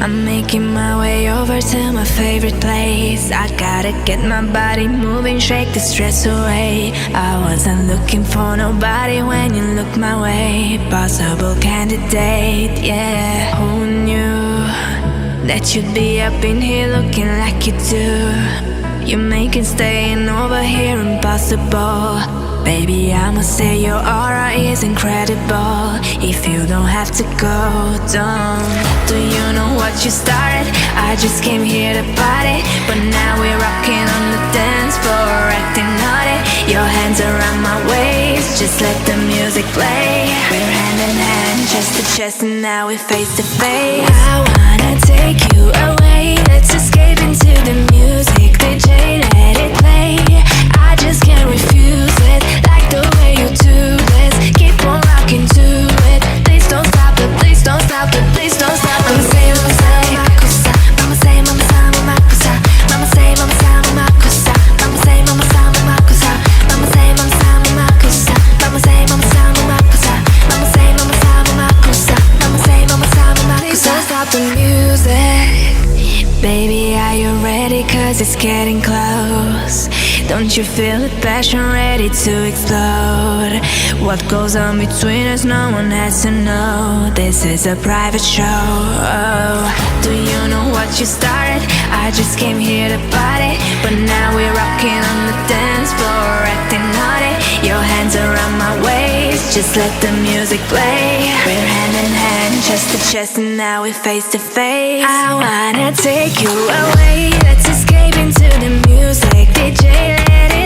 I'm making my way over to my favorite place. I gotta get my body moving, shake the stress away. I wasn't looking for nobody when you looked my way. Possible candidate, yeah. Who knew that you'd be up in here looking like you do? You're making staying over here impossible. Baby, I must say your aura is incredible. If you don't have to go, don't. Do you know what you started? I just came here to party, but now we're rocking on the dance floor, acting naughty. Your hands around my waist, just let the music play. We're hand in hand, chest to chest, and now we're face to face. I wanna take you away, let's escape into the music. DJ, let it play. I just can't refuse it. Like the way you do this, keep on rocking to it. Please don't stop it, please don't stop it, please don't stop it. Mama say, mama say, mama cosa. Mama say, mama say, mama cosa. Mama say, mama say, mama cosa. Mama say, mama say, mama cosa. Mama say, mama say, mama cosa. Mama say, mama say, mama cosa. Mama say, mama say, mama cosa. Mama say, mama say, mama cosa. Please don't stop the music. Baby, are you ready? 'Cause it's getting close. Don't you feel the passion ready to explode? What goes on between us, no one has to know. This is a private show. Do you know what you started? I just came here to party, but now we're rocking on the dance floor, acting naughty. Your hands around my waist, just let the music play. We're hand in hand, chest to chest, and now we're face to face. I wanna take you away, let's escape into the music. DJ, let it